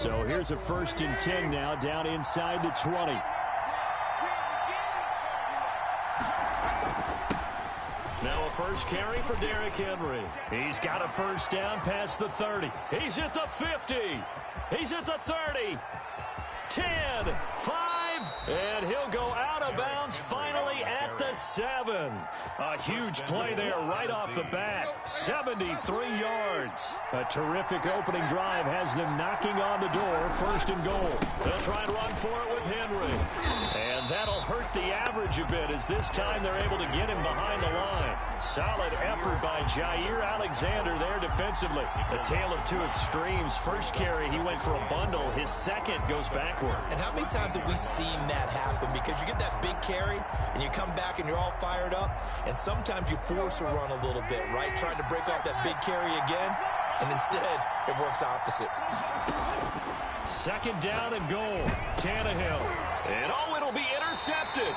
So here's a 1st and 10 now, down inside the 20. Now a first carry for Derrick Henry. He's got a first down past the 30. He's at the 50. He's at the 30. 10, 5, and he'll go out of bounds finally at the 7. A huge play there right off the bat. 73 yards. A terrific opening drive has them knocking on the door. 1st and goal. They'll try and run for it with Henry. And that'll hurt the average a bit as this time they're able to get him behind the line. Solid effort by Jair Alexander there defensively. A tale of two extremes. First carry, he went for a bundle. His second goes backward. And how many times have we seen that happen? Because you get that big carry, and you come back and you're all fired up, and sometimes you force a run a little bit, right? Trying to break off that big carry again, and instead it works opposite. 2nd down and goal. Tannehill. And it'll be intercepted.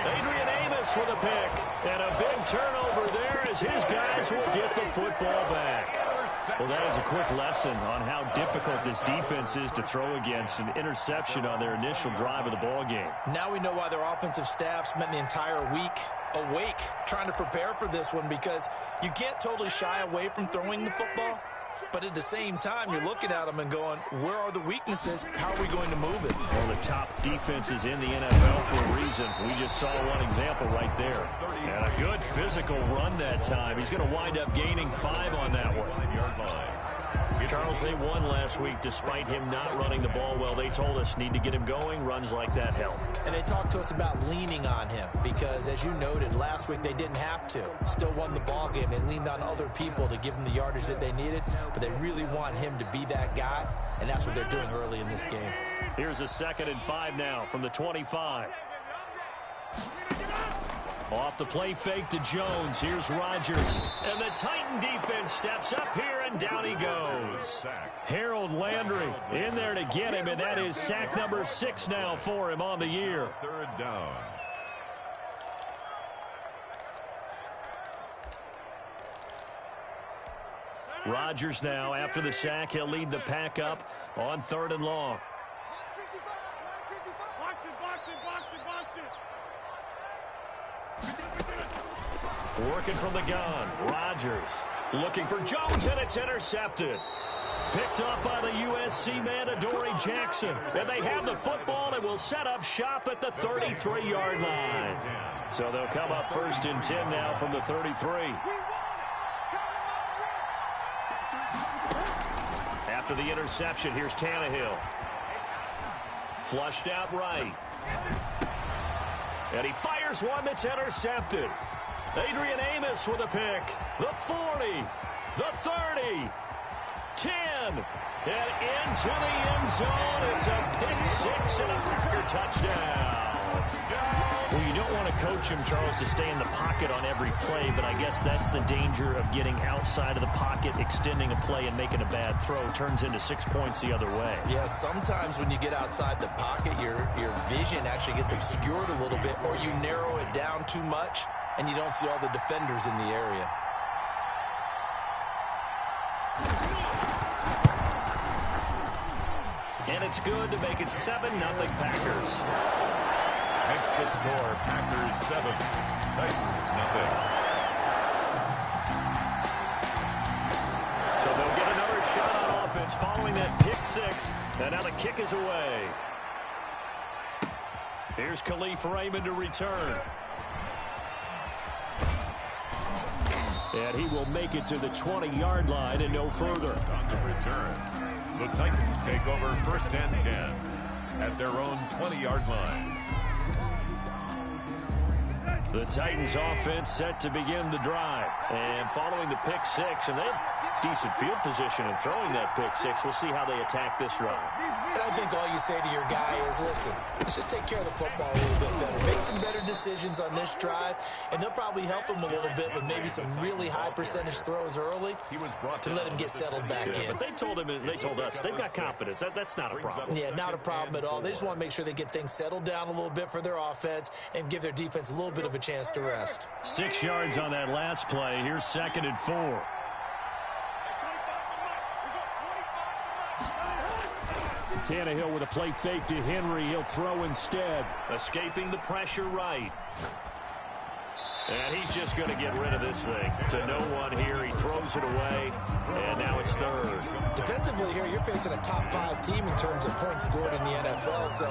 Adrian Amos with a pick. And a big turnover there as his guys will get the football back. Well, that is a quick lesson on how difficult this defense is to throw against. An interception on their initial drive of the ball game. Now we know why their offensive staff spent the entire week awake trying to prepare for this one, because you can't totally shy away from throwing the football. But at the same time, you're looking at them and going, where are the weaknesses? How are we going to move it? One of the top defenses in the NFL for a reason. We just saw one example right there. And a good physical run that time. He's going to wind up gaining 5 on that one. Charles, they won last week despite him not running the ball well. They told us need to get him going. Runs like that help. And they talked to us about leaning on him because, as you noted, last week they didn't have to. Still won the ball game. They leaned on other people to give them the yardage that they needed, but they really want him to be that guy, and that's what they're doing early in this game. Here's a 2nd and 5 now from the 25. Off the play fake to Jones. Here's Rodgers. And the Titan defense steps up here, and down he goes. Harold Landry in there to get him, and that is sack number 6 now for him on the year. 3rd down. Rodgers now, after the sack, he'll lead the pack up on 3rd and long. Working from the gun. Rodgers looking for Jones, and it's intercepted. Picked up by the USC man, Adoree Jackson. And they have the football and will set up shop at the 33-yard line. So they'll come up 1st and 10 now from the 33. After the interception, here's Tannehill. Flushed out right. And he fires one that's intercepted. Adrian Amos with a pick. The 40, the 30, 10, and into the end zone. It's a pick 6 and a Packer touchdown. Well, you don't want to coach him, Charles, to stay in the pocket on every play, but I guess that's the danger of getting outside of the pocket, extending a play, and making a bad throw. Turns into 6 points the other way. Yeah, sometimes when you get outside the pocket, your vision actually gets obscured a little bit, or you narrow it down too much, and you don't see all the defenders in the area. And it's good to make it 7-0 Packers. Makes the score Packers 7, Titans 0. So they'll get another shot on offense following that pick 6. And now the kick is away. Here's Khalif Raymond to return. And he will make it to the 20-yard line and no further. On the return, the Titans take over 1st and 10 at their own 20-yard line. The Titans offense set to begin the drive. And following the pick 6, and they have decent field position in throwing that pick 6. We'll see how they attack this drive. And I think all you say to your guy is, listen, let's just take care of the football a little bit better. Make some better decisions on this drive, and they'll probably help him a little bit with maybe some really high percentage throws early to let him get settled back in. But they told us, they've got confidence. That's not a problem. Yeah, not a problem at all. They just want to make sure they get things settled down a little bit for their offense and give their defense a little bit of a chance to rest. 6 yards on that last play. Here's 2nd and 4. Tannehill with a play fake to Henry. He'll throw instead. Escaping the pressure right. And he's just going to get rid of this thing. To no one here. He throws it away. And now it's third. Defensively here, you're facing a top 5 team in terms of points scored in the NFL. So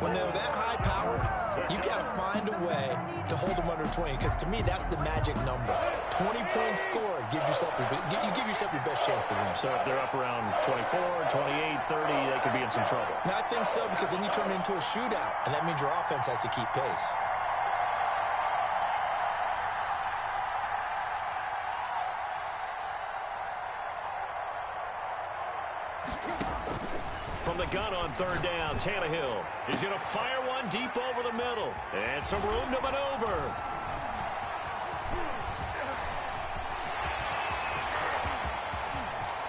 when they're that high powered, you got to find a way to hold them under 20. Because to me, that's the magic number. 20 points scored gives yourself you give yourself your best chance to win. So if they're up around 24, 28, 30, they could be in some trouble. I think so, because then you turn it into a shootout. And that means your offense has to keep pace. From the gun on third down, Tannehill. He's going to fire one deep over the middle. And some room to maneuver.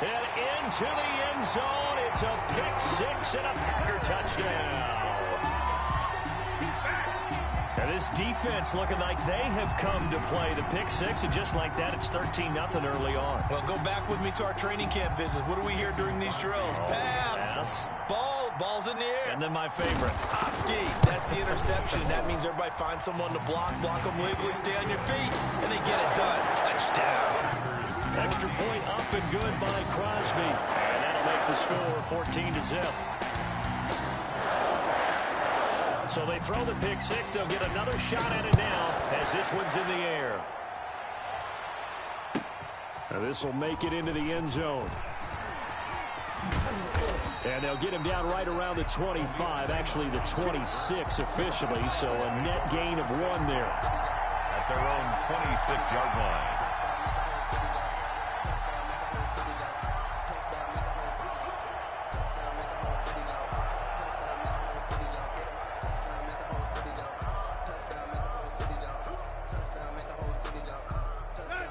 And into the end zone. It's a pick six and a Packer touchdown. And this defense looking like they have come to play the pick six, and just like that, it's 13-0 early on. Well, go back with me to our training camp visits. What do we hear during these drills? Pass. Ball's in the air. And then my favorite. Hosky. That's the interception. That means everybody finds someone to block them legally, stay on your feet, and they get it done. Touchdown. Extra point up and good by Crosby. And that'll make the score 14-0. So they throw the pick six. They'll get another shot at it now as this one's in the air. Now this will make it into the end zone. And they'll get him down right around the 25, actually the 26 officially, so a net gain of 1 there. At their own 26-yard line.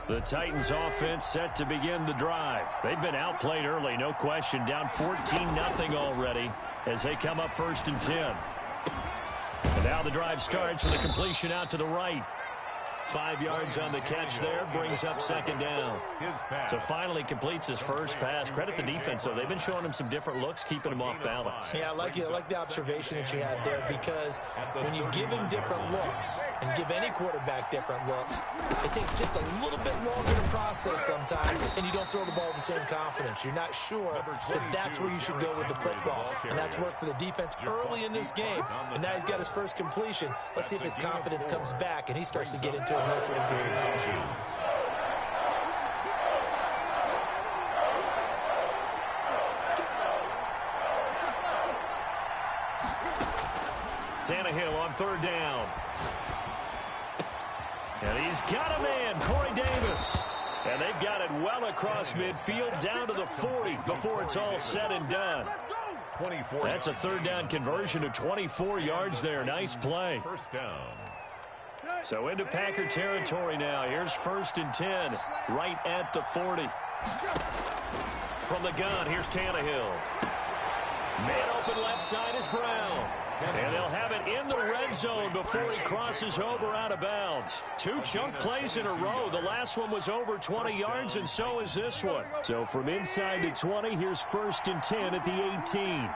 The Titans offense set to begin the drive. They've been outplayed early, no question. Down 14-0 already as they come up 1st and 10. And now the drive starts with a completion out to the right. 5 yards on the catch there, brings up 2nd down. So finally completes his first pass. Credit the defense, though. They've been showing him some different looks, keeping him off balance. Yeah, I like the observation that you had there, because when you give him different looks and give any quarterback different looks, it takes just a little bit longer to process sometimes, and you don't throw the ball with the same confidence. You're not sure that that's where you should go with the football, and that's worked for the defense early in this game, and now he's got his first completion. Let's see if his confidence comes back and he starts to get into a nice little groove. Tannehill on 3rd down. And he's got a man, Corey Davis. And they've got it well across midfield down to the 40 before it's all said and done. 24. That's a 3rd down conversion of 24 yards there. Nice play. 1st down. So into Packer territory now. Here's 1st and 10, right at the 40. From the gun, here's Tannehill. Man open left side is Brown. And they'll have it in the red zone before he crosses over out of bounds. 2 chunk plays in a row. The last one was over 20 yards, and so is this one. So from inside the 20, here's 1st and 10 at the 18.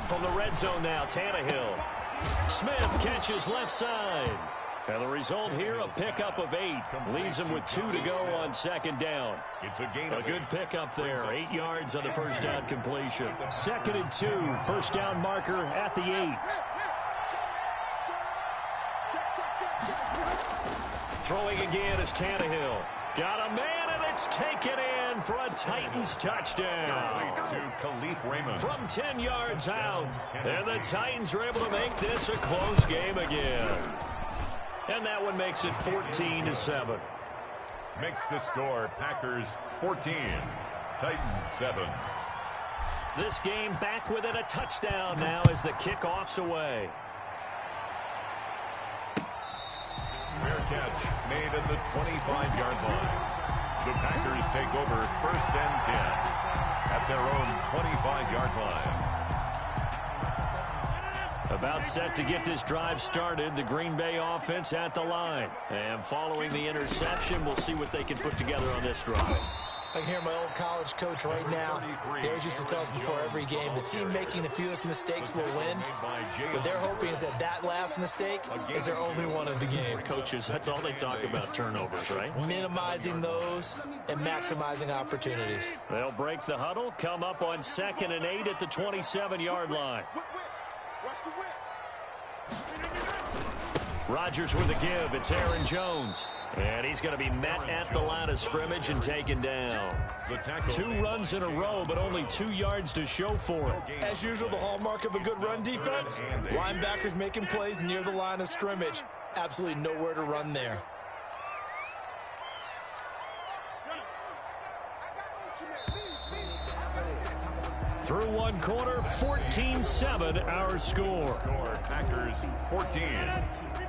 From the red zone now, Tannehill. Smith catches left side. And the result here, a pickup of 8. Leaves him with 2 to go on 2nd down. It's a gain. A good pickup there. 8 yards on the 1st down completion. 2nd and 2. 1st down marker at the 8. Throwing again is Tannehill. Got a man, and it's taken in for a Titans touchdown. To Khalif Raymond. From 10 yards out. And the Titans are able to make this a close game again. And that one makes it 14-7. Makes the score Packers 14, Titans 7. This game back within a touchdown now as the kickoff's away. Fair catch made at the 25-yard line. The Packers take over 1st and 10 at their own 25-yard line. About set to get this drive started, the Green Bay offense at the line. And following the interception, we'll see what they can put together on this drive. I can hear my old college coach right now. He always used to tell us before every game, the team making the fewest mistakes will win. But they're hoping is that last mistake is their only one of the game. Coaches, that's all they talk about, turnovers, right? Minimizing those and maximizing opportunities. They'll break the huddle, come up on 2nd and 8 at the 27-yard line. Rodgers with a give. It's Aaron Jones. And he's going to be met at the line of scrimmage and taken down. 2 runs in a row, but only 2 yards to show for it. As usual, the hallmark of a good run defense, linebackers making plays near the line of scrimmage. Absolutely nowhere to run there. Through one quarter, 14-7 our score. Packers 14,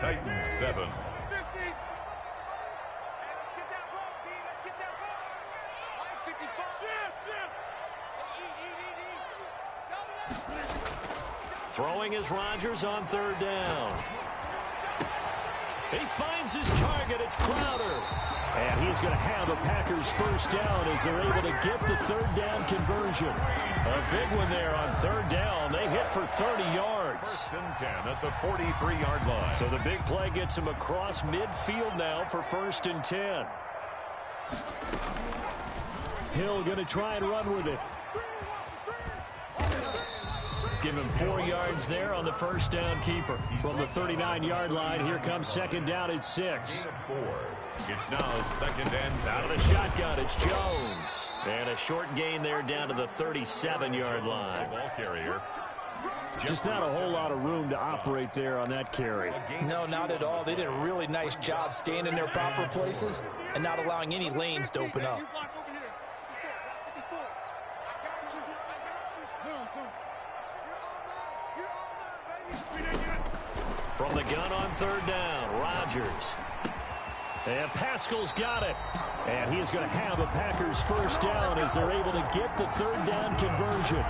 Titans 7. Throwing is Rodgers on 3rd down. He finds his target. It's Crowder. And he's going to have a Packers first down as they're able to get the 3rd down conversion. A big one there on 3rd down. They hit for 30 yards. 1st and 10 at the 43-yard line. So the big play gets him across midfield now for 1st and 10. Hill going to try and run with it. Give him 4 yards there on the first down keeper. From the 39-yard line, here comes 2nd down at 6. 4. It's now 2nd and 6. Out of the shotgun, it's Jones. And a short gain there down to the 37-yard line. Ball carrier. Just not a whole lot of room to operate there on that carry. No, not at all. They did a really nice job staying in their proper places and not allowing any lanes to open up. From the gun on 3rd down, Rodgers. And Pascal's got it. And he is going to have a Packers first down as they're able to get the 3rd down conversion.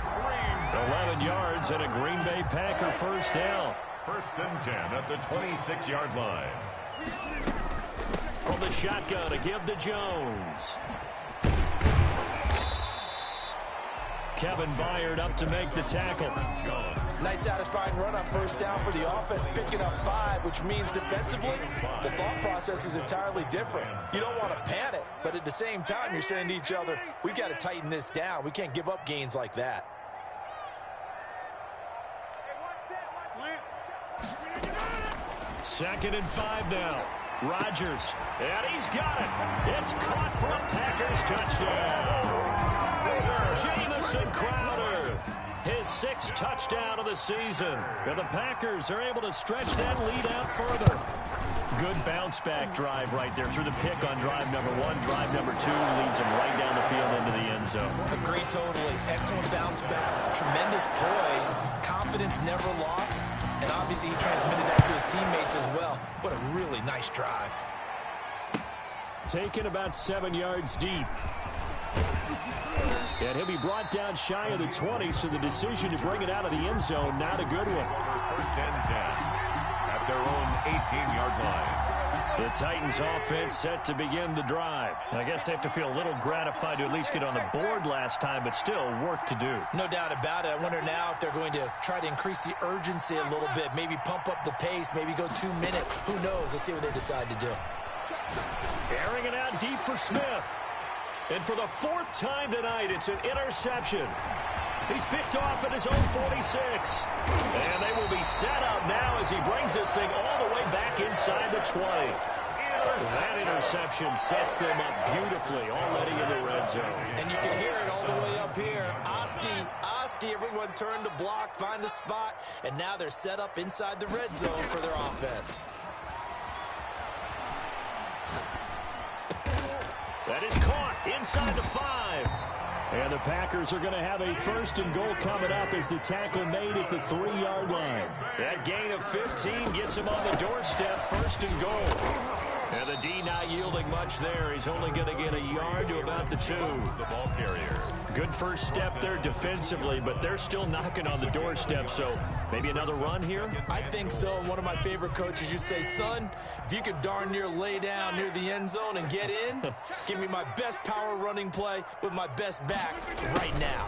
11 yards and a Green Bay Packer first down. 1st and 10 at the 26-yard line. From the shotgun, a give to Jones. Kevin Byard up to make the tackle. Nice satisfying run on 1st down for the offense, picking up 5, which means defensively, the thought process is entirely different. You don't want to panic, but at the same time, you're saying to each other, we've got to tighten this down. We can't give up gains like that. Second and 5 now. Rodgers, and he's got it. It's caught for a Packers touchdown. Jamison Crowder, his 6th touchdown of the season. And the Packers are able to stretch that lead out further. Good bounce-back drive right there through the pick on drive number 1. Drive number 2 leads him right down the field into the end zone. Agree totally. Excellent bounce back. Tremendous poise. Confidence never lost. And obviously he transmitted that to his teammates as well. What a really nice drive. Taken about 7 yards deep. And he'll be brought down shy of the 20, so the decision to bring it out of the end zone, not a good one. 1st and 10 at their own 18-yard line. The Titans offense set to begin the drive. I guess they have to feel a little gratified to at least get on the board last time, but still work to do. No doubt about it. I wonder now if they're going to try to increase the urgency a little bit, maybe pump up the pace, maybe go 2 minute. Who knows? Let's see what they decide to do. Airing it out deep for Smith. And for the 4th time tonight, it's an interception. He's picked off at his own 46. And they will be set up now as he brings this thing all the way back inside the 20. That interception sets them up beautifully already in the red zone. And you can hear it all the way up here. Oski, everyone turned to block, find a spot, and now they're set up inside the red zone for their offense. That is caught inside the 5. And the Packers are going to have a 1st and goal coming up as the tackle made at the 3-yard line. That gain of 15 gets him on the doorstep, 1st and goal. And the D not yielding much there. He's only going to get a yard to about the 2. The ball carrier. Good first step there defensively, but they're still knocking on the doorstep, so maybe another run here? I think so. One of my favorite coaches used to say, son, if you could darn near lay down near the end zone and get in, give me my best power running play with my best back right now.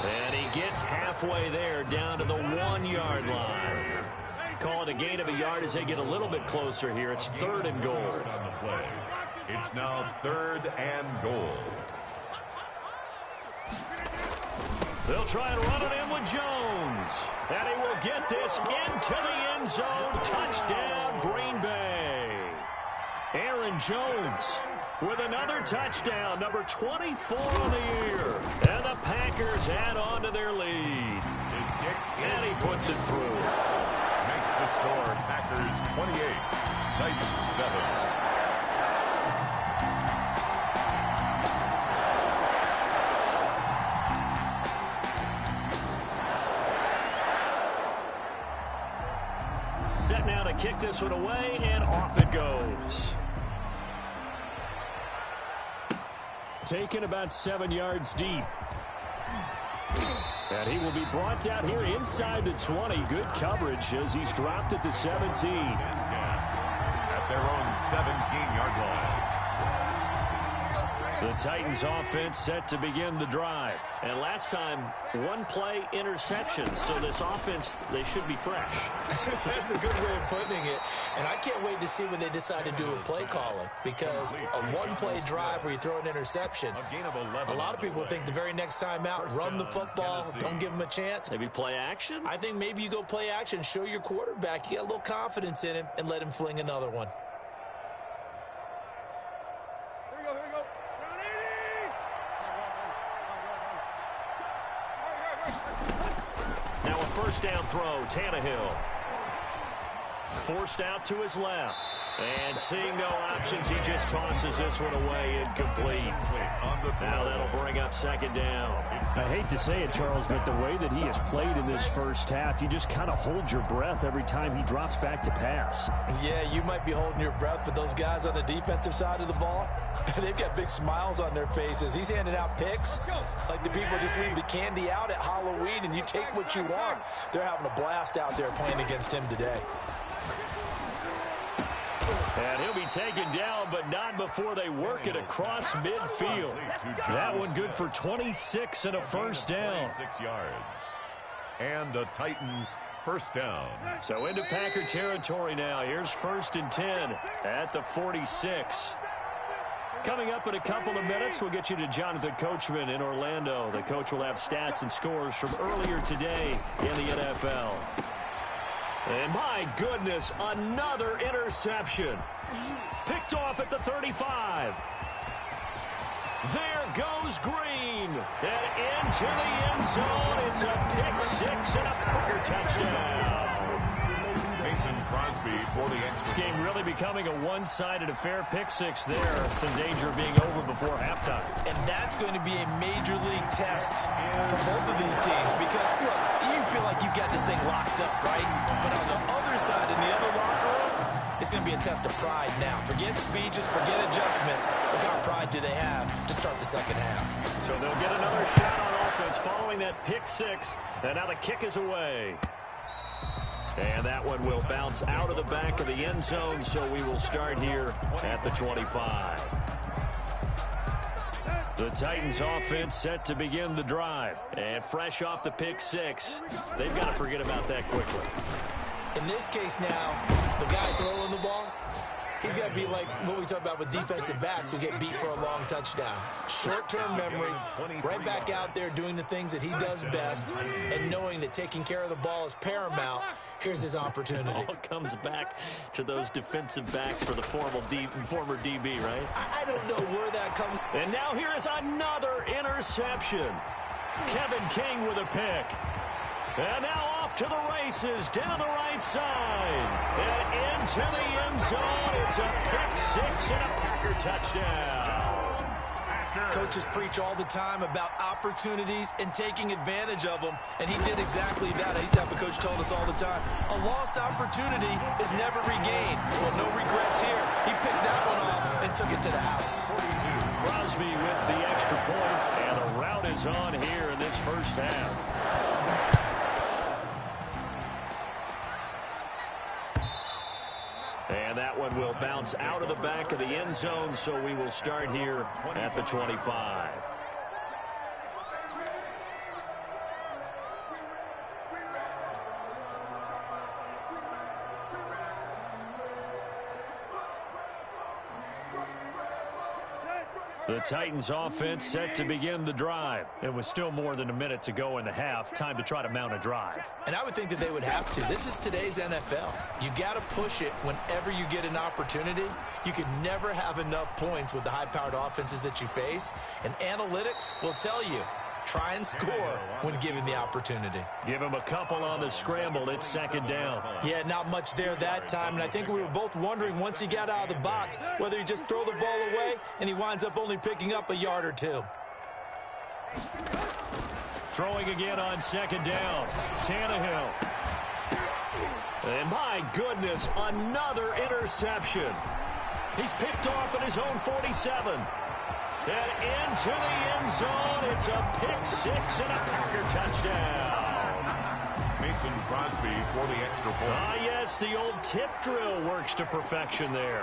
And he gets halfway there, down to the 1-yard line. Call it a gain of a yard as they get a little bit closer here. It's 3rd and goal. On the play. It's now 3rd and goal. They'll try and run it in with Jones. And he will get this into the end zone. Touchdown, Green Bay. Aaron Jones with another touchdown, number 24 on the year. And the Packers add on to their lead. His kick, and he puts it through. Makes the score Packers 28, Titans 7. Set now to kick this one away, and off it goes. Taken about 7 yards deep. And he will be brought out here inside the 20. Good coverage as he's dropped at the 17. At their own 17-yard line. The Titans offense set to begin the drive. And last time, 1-play interception. So this offense, they should be fresh. That's a good way of putting it. And I can't wait to see what they decide to do with play calling. Because a 1-play drive where you throw an interception, a lot of people think the very next time out, run the football, don't give them a chance. Maybe play action? I think maybe you go play action, show your quarterback, you got a little confidence in him, and let him fling another one. Now a first down throw, Tannehill. Forced out to his left. And seeing no options, he just tosses this one away, incomplete. Now that'll bring up 2nd down. I hate to say it, Charles, but the way that he has played in this first half, you just kind of hold your breath every time he drops back to pass. Yeah, you might be holding your breath, but those guys on the defensive side of the ball, they've got big smiles on their faces. He's handing out picks like the people just leave the candy out at Halloween and you take what you want. They're having a blast out there playing against him today. And he'll be taken down, but not before they work it across midfield. That one good for 26 and a first down. 26 yards. And the Titans first down. So into Packer territory now. Here's 1st and 10 at the 46. Coming up in a couple of minutes, we'll get you to Jonathan Coachman in Orlando. The coach will have stats and scores from earlier today in the NFL. And my goodness, another interception. Picked off at the 35. There goes Green. And into the end zone. It's a pick-6 and a Packer touchdown. Mason Crosby for the extra. This game really becoming a one-sided affair. Pick-6 there. It's in danger of being over before halftime. And that's going to be a major league test for both of these teams because, look, you feel like you've got this thing locked up, right? But on the other side, in the other locker room, it's going to be a test of pride now. Forget speeches, forget adjustments. What kind of pride do they have to start the second half? So they'll get another shot on offense following that pick-6. And now the kick is away. And that one will bounce out of the back of the end zone, so we will start here at the 25. The Titans offense set to begin the drive. And fresh off the pick-6, they've got to forget about that quickly. In this case now, the guy throwing the ball, he's got to be like what we talk about with defensive backs who get beat for a long touchdown. Short-term memory, right back out there doing the things that he does best, and knowing that taking care of the ball is paramount. Here's his opportunity. It all comes back to those defensive backs for the former DB, right? I don't know where that comes. And now here is another interception. Kevin King with a pick. And now off to the races down the right side. And into the end zone. It's a pick-6 and a Packer touchdown. Coaches preach all the time about opportunities and taking advantage of them, and he did exactly that. I used to have a coach told us all the time, a lost opportunity is never regained. Well, no regrets here. He picked that one off and took it to the house. Crosby with the extra point, and a rout is on here in this first half. And that one will bounce out of the back of the end zone, so we will start here at the 25. The Titans offense set to begin the drive. It was still more than a minute to go in the half. Time to try to mount a drive. And I would think that they would have to. This is today's NFL. You got to push it whenever you get an opportunity. You can never have enough points with the high-powered offenses that you face. And analytics will tell you, try and score when given the opportunity. Give him a couple on the scramble. It's second down. Yeah, not much there that time. And I think we were both wondering once he got out of the box whether he just throw the ball away and he winds up only picking up a yard or two. Throwing again on second down. Tannehill. And my goodness, another interception. He's picked off at his own 47. And into the end zone, it's a pick six and a Packer touchdown. Mason Crosby for the extra point. Ah, yes, the old tip drill works to perfection there.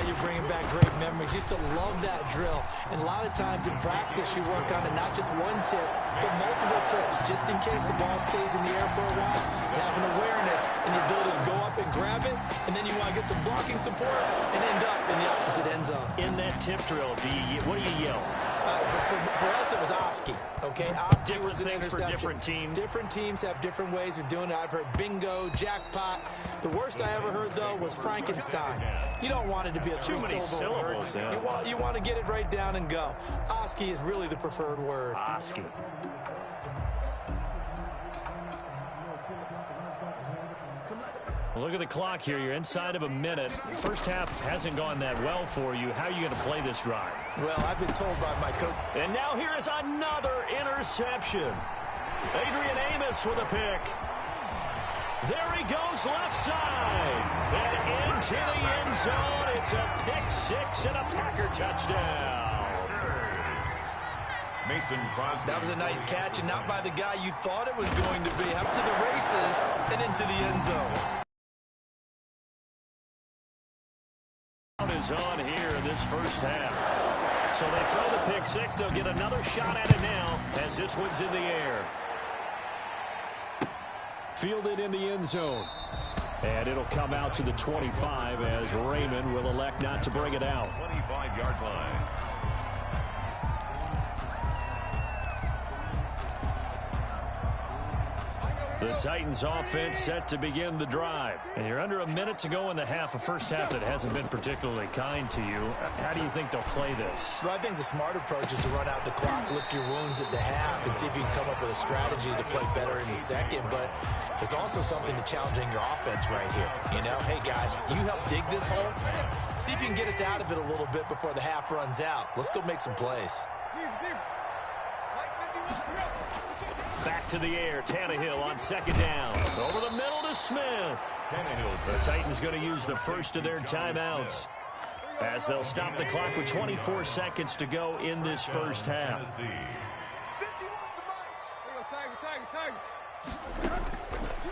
You're bringing back great memories. Used to love that drill. And a lot of times in practice, you work on it, not just one tip, but multiple tips, just in case the ball stays in the air for a while. You have an awareness and the ability to go up and grab it, and then you want to get some blocking support and end up in the opposite end zone. In that tip drill, what do you yell? For us, it was Oski. Okay, Oski different was an things interception. For different teams. Different teams have different ways of doing it. I've heard bingo, jackpot. The worst I ever heard, though, was Frankenstein. You don't want it to be a too many syllables. Word. Yeah. You want to get it right down and go. Oski is really the preferred word. Oski. Look at the clock here. You're inside of a minute. The first half hasn't gone that well for you. How are you going to play this drive? Well, I've been told by my coach. And now here is another interception. Adrian Amos with a pick. There he goes left side. And into the end zone. It's a pick six and a Packer touchdown. Mason Crosby. That was a nice catch, and not by the guy you thought it was going to be. Up to the races and into the end zone. Is on here in this first half. So they throw the pick six. They'll get another shot at it now as this one's in the air. Fielded in the end zone. And it'll come out to the 25 as Raymond will elect not to bring it out. 25-yard line. The Titans offense set to begin the drive. And you're under a minute to go in the half, a first half that hasn't been particularly kind to you. How do you think they'll play this? Well, I think the smart approach is to run out the clock, lick your wounds at the half, and see if you can come up with a strategy to play better in the second. But there's also something to challenging your offense right here. You know, hey, guys, you help dig this hole. See if you can get us out of it a little bit before the half runs out. Let's go make some plays. Back to the air. Tannehill on second down. Over the middle to Smith. The Titans going to use the first of their timeouts as they'll stop the clock with 24 seconds to go in this first half.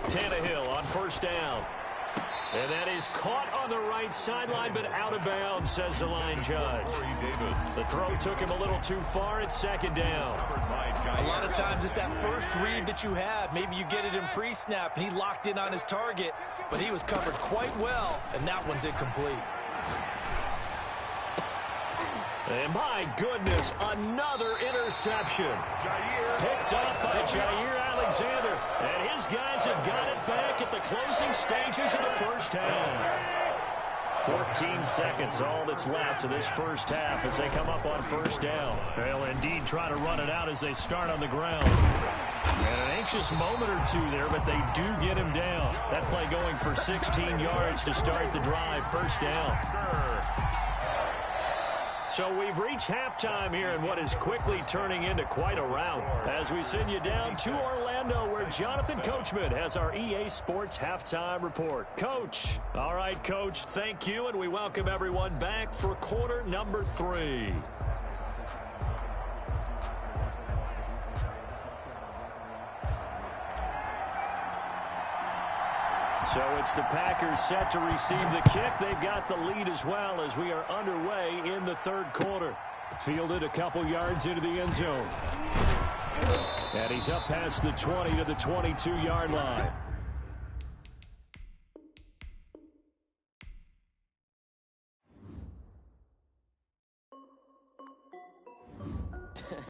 Tannehill on first down. And that is caught on the right sideline, but out of bounds, says the line judge. The throw took him a little too far. It's second down. A lot of times it's that first read that you have. Maybe you get it in pre-snap, and he locked in on his target, but he was covered quite well, and that one's incomplete. And my goodness, another interception. Picked up by Jair Alexander. And his guys have got it back at the closing stages of the first half. 14 seconds, all that's left of this first half as they come up on first down. They'll indeed try to run it out as they start on the ground. And an anxious moment or two there, but they do get him down. That play going for 16 yards to start the drive, first down. So we've reached halftime here in what is quickly turning into quite a rout as we send you down to Orlando where Jonathan Coachman has our EA Sports Halftime Report. Coach. All right, Coach, thank you, and we welcome everyone back for quarter number 3. So it's the Packers set to receive the kick. They've got the lead as well as we are underway in the third quarter. Fielded a couple yards into the end zone. And he's up past the 20 to the 22-yard line.